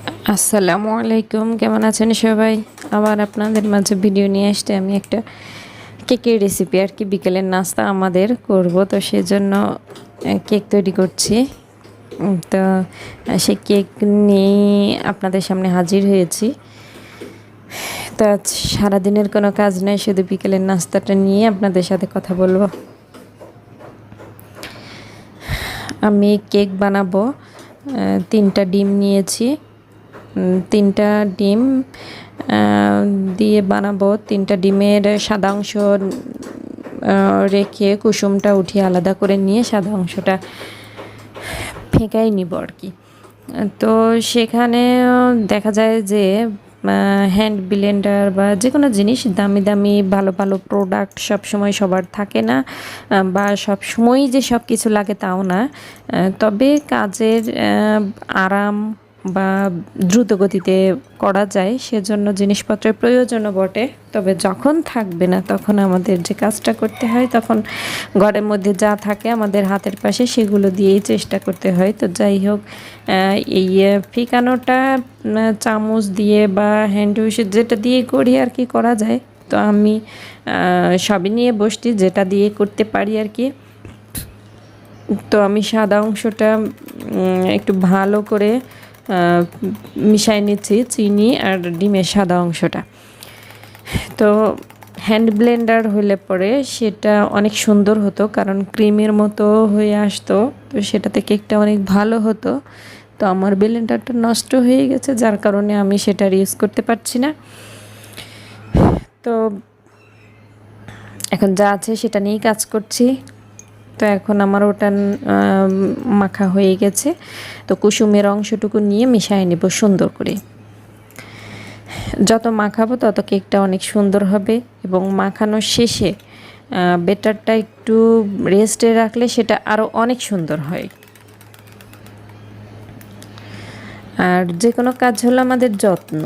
আসসালামু আলাইকুম, কেমন আছেন সবাই? আবার আপনাদের মাঝে ভিডিও নিয়ে আসতে আমি একটা কেকের রেসিপি আর কি বিকেলের নাস্তা আমাদের করব, তো সেজন্য কেক তৈরি করছি। তো সেই কেক নিয়ে আপনাদের সামনে হাজির হয়েছি। তো আজ সারাদিনের কোনো কাজ নেই, শুধু বিকেলের নাস্তাটা নিয়ে আপনাদের সাথে কথা বলবো। আমি কেক বানাবো। 3টা ডিম নিয়েছি। 3টা ডিম দিয়ে বানাবো। 3টা ডিমের সাদা অংশ রেখে কুসুমটা উঠিয়ে আলাদা করে নিয়ে সাদা অংশটা ফেঁকাই নিব আর কি। তো সেখানে দেখা যায় যে হ্যান্ড ব্লেন্ডার বা যে কোনো জিনিস দামি দামি ভালো ভালো প্রোডাক্ট সবসময় সবার থাকে না, বা সব সময়ই যে সব কিছু লাগে তাও না। তবে কাজের আরাম বা দ্রুত গতিতে করা যায় সেজন্য জিনিসপত্রের প্রয়োজনও বটে। তবে যখন থাকবে না তখন আমাদের যে কাজটা করতে হয়, তখন ঘরের মধ্যে যা থাকে আমাদের হাতের পাশে সেগুলো দিয়েই চেষ্টা করতে হয়। তো যাই হোক, এই ফেকানোটা চামচ দিয়ে বা হ্যান্ড উইশ যেটা দিয়ে করি আর কি করা যায়। তো আমি সবই নিয়ে বসছি যেটা দিয়ে করতে পারি আর কি। তো আমি সাদা অংশটা একটু ভালো করে মিশাই নিচ্ছি, চিনি আর ডিমের সাদা অংশটা। তো হ্যান্ড ব্লেন্ডার হলে পরে সেটা অনেক সুন্দর হতো, কারণ ক্রিমের মতো হয়ে আসতো, তো সেটাতে কেকটা অনেক ভালো হতো। তো আমার ব্লেন্ডারটা নষ্ট হয়ে গেছে, যার কারণে আমি সেটা ইউজ করতে পারছি না। তো এখন যা আছে সেটা নিয়েই কাজ করছি। তো এখন আমার ওটা মাখা হয়ে গেছে। তো কুসুমের অংশটুকু নিয়ে মিশিয়ে নেব সুন্দর করে। যত মাখাবো তত কেকটা অনেক সুন্দর হবে, এবং মাখানোর শেষে বেটারটা একটু রেস্টে রাখলে সেটা আরও অনেক সুন্দর হয়। আর যে কোনো কাজ হলো আমাদের যত্ন,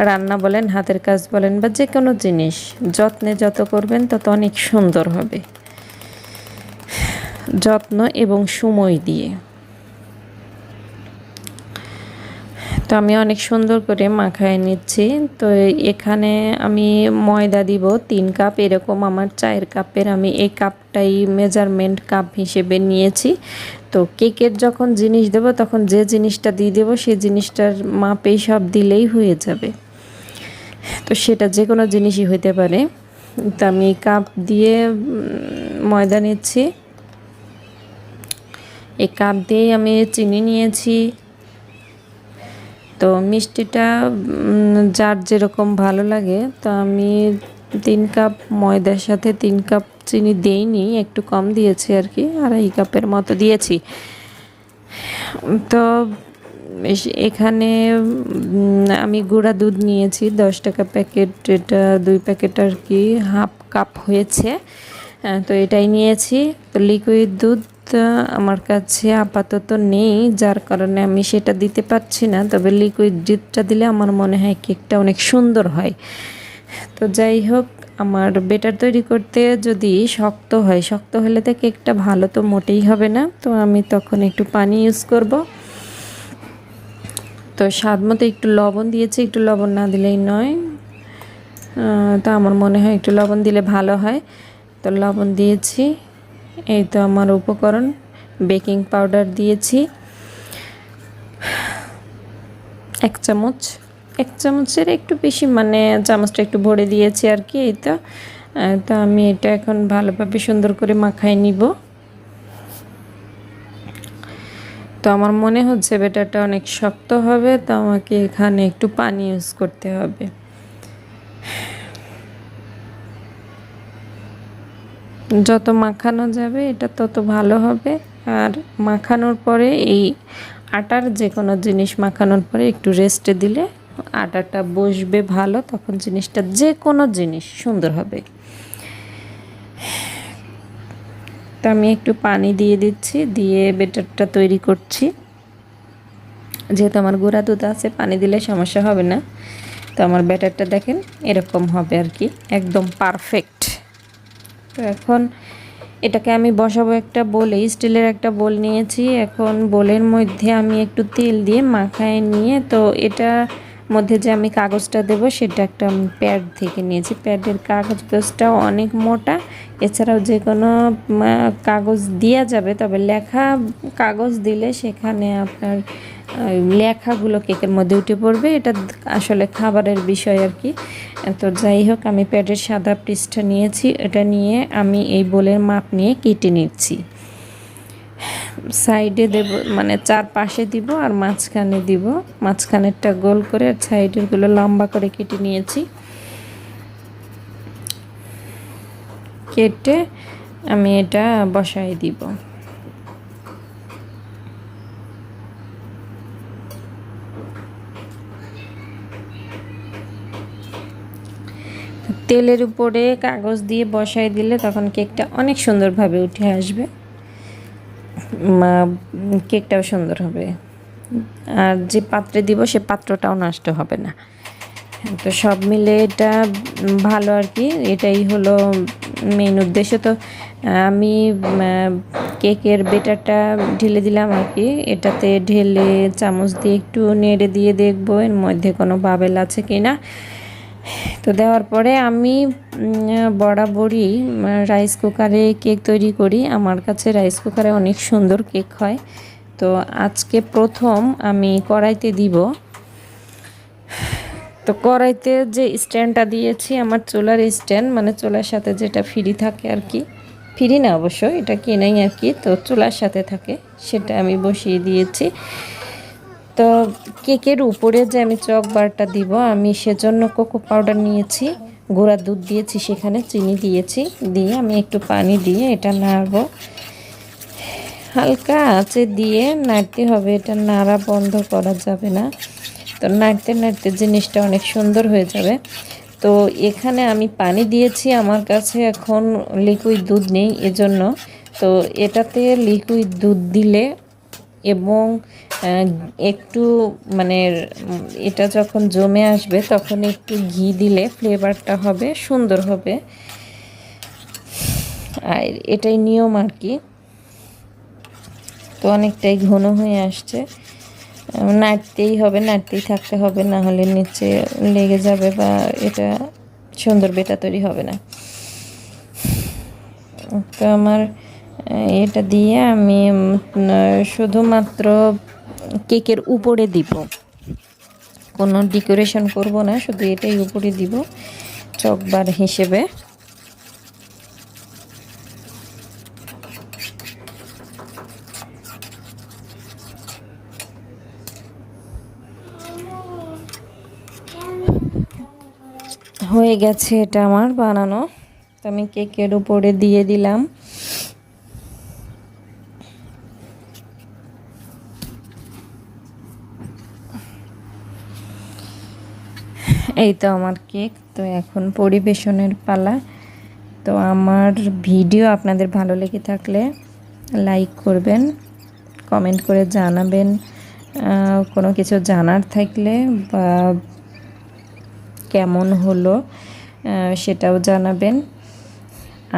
রান্না বলেন, হাতের কাজ বলেন, বা যে কোনো জিনিস যত্নে যত করবেন তত অনেক সুন্দর হবে। যত্ন এবং সময় দিয়ে। তো আমি অনেক সুন্দর করে মাখায় নিচ্ছি। তো এখানে আমি ময়দা দিব 3 কাপ, এরকম আমার চায়ের কাপের আমি এই কাপটাই মেজারমেন্ট কাপ হিসেবে নিয়েছি। তো কেকের যখন জিনিস দেব তখন যে জিনিসটা দিয়ে দেবো সেই জিনিসটার মাপেই সব দিলেই হয়ে যাবে। তো সেটা যে কোনো জিনিসই হইতে পারে। তো আমি কাপ দিয়ে ময়দা নিচ্ছি। এই কাপ দিয়েই আমি চিনি নিয়েছি। তো মিষ্টিটা যার যেরকম ভালো লাগে, তো আমি 3 কাপ ময়দার সাথে 3 কাপ চিনি দেইনি, একটু কম দিয়েছি আর কি, 2.5 কাপের মতো দিয়েছি। তো এখানে আমি গুঁড়া দুধ নিয়েছি 10 টাকা প্যাকেট, এটা 2 প্যাকেট আর কি, হাফ কাপ হয়েছে। তো এটাই নিয়েছি। তো লিকুইড দুধ আমার কাছে আপাতত নেই, যার কারণে আমি সেটা দিতে পারছি না। তবে লিকুইড দুধটা দিলে আমার মনে হয় কেকটা অনেক সুন্দর হয়। তো যাই হোক, আমার বেটার তৈরি করতে যদি শক্ত হয়, শক্ত হলে তো কেকটা ভালো তো মোটেই হবে না। তো আমি তখন একটু পানি ইউজ করব। তো স্বাদ মতো একটু লবণ দিয়েছি, একটু লবণ না দিলেই নয়। তো আমার মনে হয় একটু লবণ দিলে ভালো হয়। তো লবণ দিয়েছি। এই তো আমার উপকরণ। বেকিং পাউডার দিয়েছি 1 চামচ, 1 চামচের একটু বেশি, মানে চামচটা একটু ভরে দিয়েছি আর কি। এই তো তো আমি এটা এখন ভালোভাবে সুন্দর করে মাখায় নিব। তো আমার মনে হচ্ছে ব্যাটারটা অনেক শক্ত হবে, তো আমাকে এখানে একটু পানি ইউজ করতে হবে। যত মাখানো যাবে এটা তত ভালো হবে। আর মাখানোর পরে এই আটার যে কোনো জিনিস মাখানোর পরে একটু রেস্টে দিলে আটাটা বসবে ভালো, তখন জিনিসটা যে কোনো জিনিস সুন্দর হবে। তো আমি একটু পানি দিয়ে দিচ্ছি, দিয়ে ব্যাটারটা তৈরি করছি। যেহেতু আমার গুঁড়া দুধ আছে, পানি দিলে সমস্যা হবে না। তো আমার ব্যাটারটা দেখেন এরকম হবে আর কি, একদম পারফেক্ট। তো এখন এটাকে আমি বসাবো একটা বোলে, স্টিলের একটা বোল নিয়েছি। এখন বোলের মধ্যে আমি একটু তেল দিয়ে মাখায় নিয়ে, তো এটা মধ্যে যে আমি কাগজটা দেব সেটা একটা প্যাড থেকে নিয়েছি। প্যাডের কাগজটা অনেক মোটা, এছাড়াও যে কোনো কাগজ দেওয়া যাবে, তবে লেখা কাগজ দিলে সেখানে আপনার লেখাগুলো কেকের মধ্যে উঠে পড়বে, এটা আসলে খাবারের বিষয় আর কি। তো যাই হোক, আমি প্যাডের সাদা পৃষ্ঠা নিয়েছি, এটা নিয়ে আমি এই বোলের মাপ নিয়ে কেটে নিচ্ছি। সাইডে দেব, মানে চারপাশে দিব আর মাঝখানে দিব। মাঝখানেরটা গোল করে আর সাইডেরগুলো লম্বা করে কেটে নিয়েছি। কেটে আমি এটা বসাই দিব। তেলের উপরে কাগজ দিয়ে বসাই দিলে তখন কেকটা অনেক সুন্দরভাবে উঠে আসবে, কেকটাও সুন্দর হবে, আর যে পাত্রে দিব সে পাত্রটাও নষ্ট হবে না। তো সব মিলে এটা ভালো আর কি, এটাই হলো মেইন উদ্দেশ্য। তো আমি কেকের বেটারটা ঢেলে দিলাম আর কি, এটাতে ঢেলে চামচ দিয়ে একটু নেড়ে দিয়ে দেখবো এর মধ্যে কোনো বাবেল আছে কি না। তো দেওয়ার পরে আমি বরাবরই রাইস কুকারে কেক তৈরি করি, আমার কাছে রাইস কুকারে অনেক সুন্দর কেক হয়। তো আজকে প্রথম আমি কড়াইতে দিব। তো কড়াইতে যে স্ট্যান্ডটা দিয়েছি, আমার চুলার স্ট্যান্ড, মানে চুলার সাথে যেটা ফ্রি থাকে আর কি, ফ্রি না অবশ্য, এটা কিনেই আর কি, তো চুলার সাথে থাকে, সেটা আমি বসিয়ে দিয়েছি। তো কেকের উপরে যে আমি চকবারটা দিব, আমি সেজন্য কোকো পাউডার নিয়েছি, গুঁড়া দুধ দিয়েছি, সেখানে চিনি দিয়েছি, দিয়ে আমি একটু পানি দিয়ে এটা নাড়বো। হালকা আঁচে দিয়ে নাড়তে হবে, এটা নাড়া বন্ধ করা যাবে না। তো নাড়তে নাড়তে জিনিসটা অনেক সুন্দর হয়ে যাবে। তো এখানে আমি পানি দিয়েছি, আমার কাছে এখন লিকুইড দুধ নেই, এজন্য তো এটাতে লিকুইড দুধ দিলে এবং একটু মানে এটা যখন জমে আসবে তখন একটু ঘি দিলে ফ্লেভারটা হবে সুন্দর হবে, আর এটাই নিয়ম আর কি। তো অনেকটাই ঘন হয়ে আসছে, নাড়তেই হবে, নাড়তেই থাকতে হবে, না হলে নিচে লেগে যাবে বা এটা সুন্দর বেটা তৈরি হবে না। তো আমার এটা দিয়ে আমি শুধুমাত্র কেকের উপরে দিব, কোনো ডেকোরেশন করব না, শুধু এটাই উপরে দিব চকবার হিসেবে। হয়ে গেছে এটা আমার বানানো, তো আমি কেকের উপরে দিয়ে দিলাম। এই তো আমার কেক, তো এখন পরিবেশনের পালা। তো আমার ভিডিও আপনাদের ভালো লেগে থাকলে লাইক করবেন, কমেন্ট করে জানাবেন, কোনো কিছু জানার থাকলে বা কেমন হলো সেটাও জানাবেন,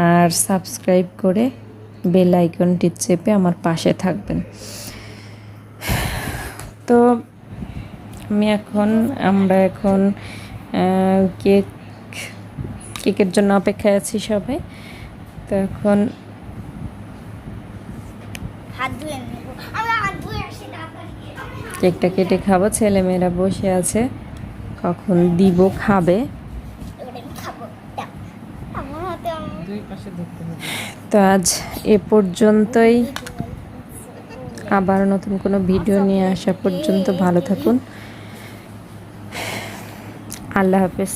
আর সাবস্ক্রাইব করে বেল আইকনটি চেপে আমার পাশে থাকবেন। তো আমরা এখন কেকের জন্য অপেক্ষায় আছি সবাই। তো এখন কেকটা কেটে খাবো, ছেলেমেয়েরা বসে আছে, কখন দিব খাবে। তো আজ এ পর্যন্তই, আবার নতুন কোনো ভিডিও নিয়ে আসা পর্যন্ত ভালো থাকুন। আল্লাহ হাফেজ।